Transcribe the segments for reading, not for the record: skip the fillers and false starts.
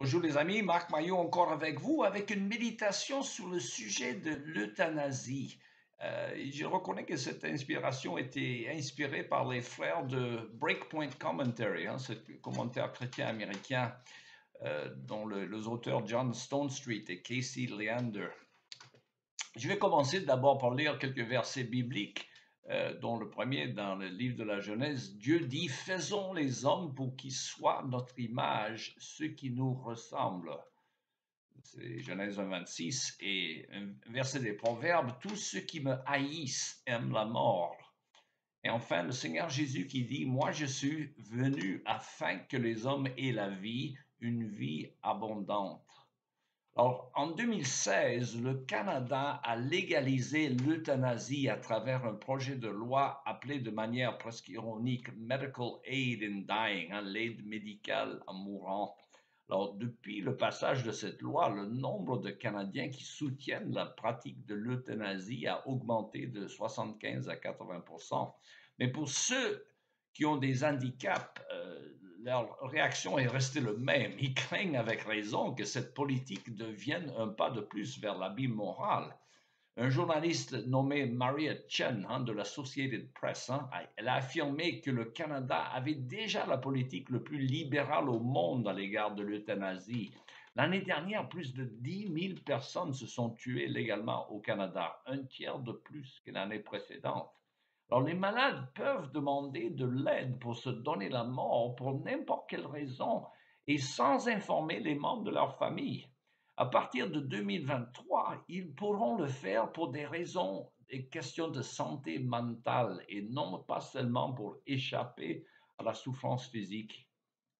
Bonjour les amis, Marc Maillot encore avec vous, avec une méditation sur le sujet de l'euthanasie. Je reconnais que cette inspiration était inspirée par les frères de Breakpoint Commentary, ce commentaire chrétien américain dont les auteurs John Stonestreet et Casey Leander. Je vais commencer d'abord par lire quelques versets bibliques, dont le premier dans le livre de la Genèse. Dieu dit, faisons les hommes pour qu'ils soient notre image, ceux qui nous ressemblent. C'est Genèse 1,26 et un verset des Proverbes, tous ceux qui me haïssent aiment la mort. Et enfin, le Seigneur Jésus qui dit, moi je suis venu afin que les hommes aient la vie, une vie abondante. Alors, en 2016, le Canada a légalisé l'euthanasie à travers un projet de loi appelé de manière presque ironique Medical Aid in Dying, l'aide médicale en mourant. Alors, depuis le passage de cette loi, le nombre de Canadiens qui soutiennent la pratique de l'euthanasie a augmenté de 75 à 80%. Mais pour ceux qui ont des handicaps, leur réaction est restée le même. Ils craignent avec raison que cette politique devienne un pas de plus vers l'abîme moral. Un journaliste nommé Maria Chen de l'Associated Press, elle a affirmé que le Canada avait déjà la politique la plus libérale au monde à l'égard de l'euthanasie. L'année dernière, plus de 10 000 personnes se sont tuées légalement au Canada, un tiers de plus que l'année précédente. Alors, les malades peuvent demander de l'aide pour se donner la mort pour n'importe quelle raison et sans informer les membres de leur famille. À partir de 2023, ils pourront le faire pour des raisons et questions de santé mentale et non pas seulement pour échapper à la souffrance physique.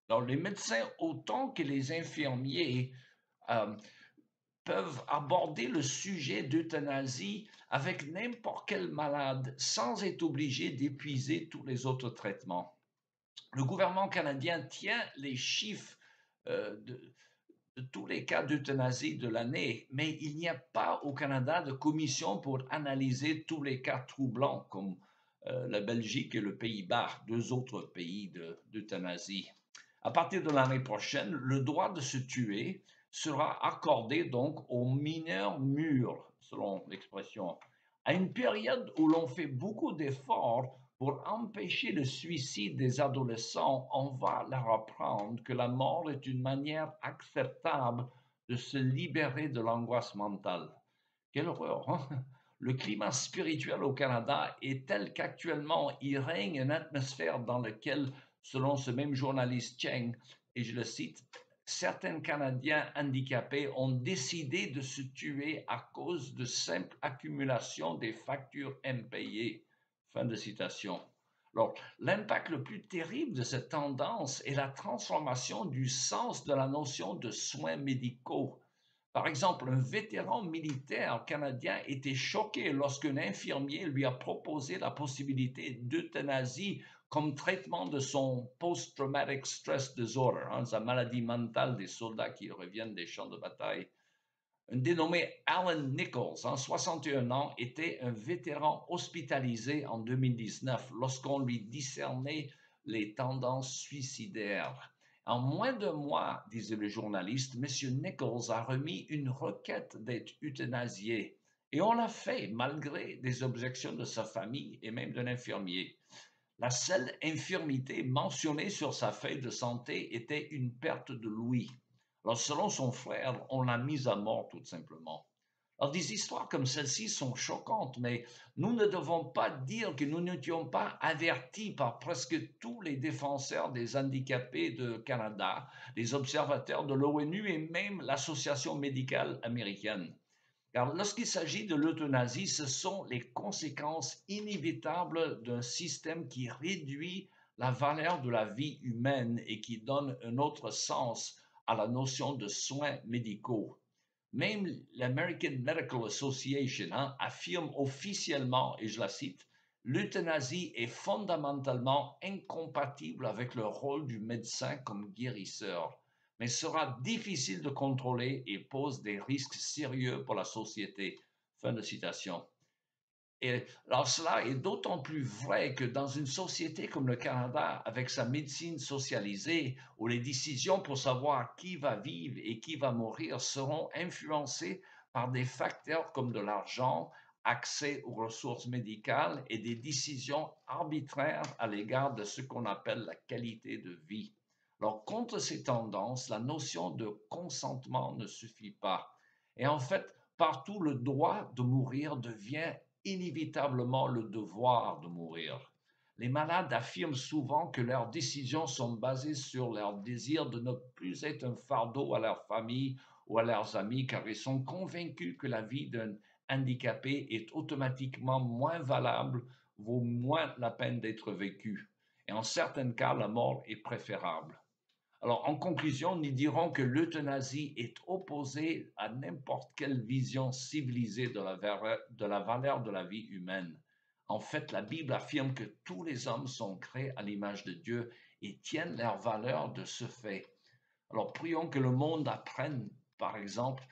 Alors, les médecins autant que les infirmiers euh, peuvent aborder le sujet d'euthanasie avec n'importe quel malade sans être obligés d'épuiser tous les autres traitements. Le gouvernement canadien tient les chiffres de tous les cas d'euthanasie de l'année, mais il n'y a pas au Canada de commission pour analyser tous les cas troublants comme la Belgique et le Pays-Bas, deux autres pays d'euthanasie. À partir de l'année prochaine, le droit de se tuer sera accordé donc aux mineurs mûrs, selon l'expression, à une période où l'on fait beaucoup d'efforts pour empêcher le suicide des adolescents. On va leur apprendre que la mort est une manière acceptable de se libérer de l'angoisse mentale. Quelle horreur, hein? Le climat spirituel au Canada est tel qu'actuellement, il règne une atmosphère dans laquelle, selon ce même journaliste Cheng, et je le cite, certains Canadiens handicapés ont décidé de se tuer à cause de simple accumulation des factures impayées. Fin de citation. Alors, l'impact le plus terrible de cette tendance est la transformation du sens de la notion de soins médicaux. Par exemple, un vétéran militaire canadien était choqué lorsqu'un infirmier lui a proposé la possibilité d'euthanasie comme traitement de son post-traumatic stress disorder, sa maladie mentale des soldats qui reviennent des champs de bataille. Un dénommé Alan Nichols, 61 ans, était un vétéran hospitalisé en 2019 lorsqu'on lui discernait les tendances suicidaires. En moins d'un mois, disait le journaliste, M. Nichols a remis une requête d'être euthanasié. Et on l'a fait malgré des objections de sa famille et même d'un infirmier. La seule infirmité mentionnée sur sa feuille de santé était une perte de l'ouïe. Alors, selon son frère, on l'a mise à mort tout simplement. Alors, des histoires comme celle-ci sont choquantes, mais nous ne devons pas dire que nous n'étions pas avertis par presque tous les défenseurs des handicapés de Canada, les observateurs de l'ONU et même l'Association médicale américaine. Car lorsqu'il s'agit de l'euthanasie, ce sont les conséquences inévitables d'un système qui réduit la valeur de la vie humaine et qui donne un autre sens à la notion de soins médicaux. Même l'American Medical Association affirme officiellement, et je la cite, l'euthanasie est fondamentalement incompatible avec le rôle du médecin comme guérisseur, mais sera difficile de contrôler et pose des risques sérieux pour la société. Fin de citation. Et alors cela est d'autant plus vrai que dans une société comme le Canada, avec sa médecine socialisée, où les décisions pour savoir qui va vivre et qui va mourir seront influencées par des facteurs comme de l'argent, accès aux ressources médicales et des décisions arbitraires à l'égard de ce qu'on appelle la qualité de vie. Alors, contre ces tendances, la notion de consentement ne suffit pas. Et en fait, partout, le droit de mourir devient inévitablement le devoir de mourir. Les malades affirment souvent que leurs décisions sont basées sur leur désir de ne plus être un fardeau à leur famille ou à leurs amis, car ils sont convaincus que la vie d'un handicapé est automatiquement moins valable, vaut moins la peine d'être vécue. Et en certains cas, la mort est préférable. Alors, en conclusion, nous dirons que l'euthanasie est opposée à n'importe quelle vision civilisée de la valeur de la vie humaine. En fait, la Bible affirme que tous les hommes sont créés à l'image de Dieu et tiennent leur valeur de ce fait. Alors, prions que le monde apprenne, par exemple,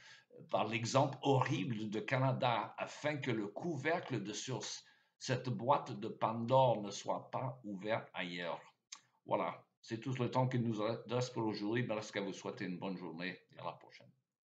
par l'exemple horrible de Canada, afin que le couvercle de sur cette boîte de Pandore ne soit pas ouvert ailleurs. Voilà, c'est tout le temps qu'il nous reste pour aujourd'hui. Il me reste qu'à vous souhaiter une bonne journée et à la prochaine.